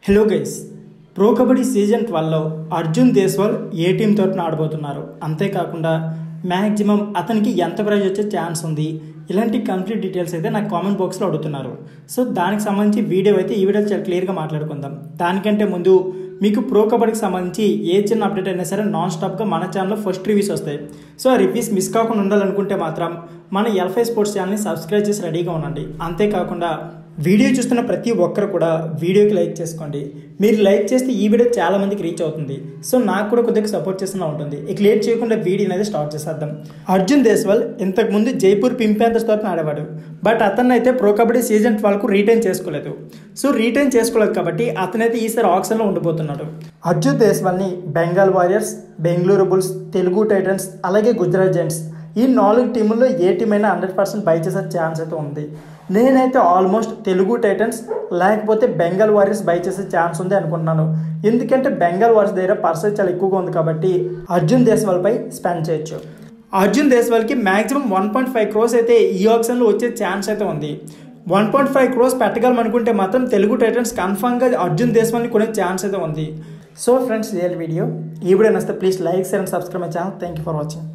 Hello guys, pro Kabaddi season 12లో అర్జున్ దేశ్వాల్ ఏ team తరపున ఆడబోతున్నారు, అంతేకాకుండా మ్యాక్సిమం అతనికి ఎంత ప్రైజ్ వచ్చే ఛాన్స్ ఉంది, ఇలాంటి కంప్లీట్ డీటెయిల్స్ అయితే నాకు కామెంట్ బాక్స్లో అడుగుతున్నారు. సో దానికి సంబంధించి వీడియో అయితే ఈ వీడియో చాలా క్లియర్గా మాట్లాడుకుందాం. దానికంటే ముందు మీకు ప్రో కబడ్డీకి సంబంధించి ఏ చిన్న అప్డేట్ అయినా సరే నాన్ స్టాప్గా మన ఛానల్లో ఫస్ట్ రివ్యూస్ వస్తాయి. సో ఆ రివ్యూస్ మిస్ కాకుండా ఉండాలనుకుంటే మాత్రం మన ఎల్ఫై స్పోర్ట్స్ ఛానల్ని సబ్స్క్రైబ్ చేసి రెడీగా ఉండండి. అంతేకాకుండా వీడియో చూస్తున్న ప్రతి ఒక్కరు కూడా వీడియోకి లైక్ చేసుకోండి. మీరు లైక్ చేస్తే ఈ వీడియో చాలా మందికి రీచ్ అవుతుంది. సో నాకు కూడా కొద్దిగా సపోర్ట్ చేస్తున్నా ఉంటుంది. ఇక లేట్ చేయకుండా వీడియో అనేది స్టార్ట్ చేసేద్దాం. అర్జున్ దేశ్వాల్ ఇంతకుముందు జైపూర్ పింక్ ప్యాంథర్స్ తరపున ఆడేవాడు. బట్ అతన్ని అయితే ప్రో కబడ్డీ సీజన్ 12కు రీటైన్ చేసుకోలేదు. సో రీటైన్ చేసుకోలేదు కాబట్టి అతనైతే ఈసారి ఆక్షన్లో ఉండిపోతున్నాడు. అర్జున్ దేశ్వాల్ని Bengal Warriors, Bengaluru Bulls, Telugu Titans, అలాగే గుజరాత్ జైంట్స్ ఈ 4 టీముల్లో ఏ టీం అయినా 100% బై చేసే ఛాన్స్ అయితే ఉంది. నేనైతే ఆల్మోస్ట్ తెలుగు టైటన్స్ లేకపోతే బెంగాల్ వారియర్స్ బై చేసే ఛాన్స్ ఉంది అనుకుంటున్నాను. ఎందుకంటే బెంగాల్ వారియర్స్ దగ్గర పర్సెంట్ చాలా ఎక్కువగా ఉంది కాబట్టి అర్జున్ దేశ్వాల్పై స్పెండ్ చేయొచ్చు. అర్జున్ దేశ్వాల్కి మ్యాక్సిమం 1.5 crores అయితే ఈ ఆప్షన్లో వచ్చే ఛాన్స్ అయితే ఉంది. 1.5 crores పెట్టగలం అనుకుంటే మాత్రం తెలుగు టైటన్స్ కన్ఫామ్గా అర్జున్ దేశ్వాల్ని కొనే ఛాన్స్ అయితే ఉంది. సో ఫ్రెండ్స్, రియల్ వీడియో ఈ వీడియో నచ్చితే please like, share and subscribe my channel. Thank you for watching.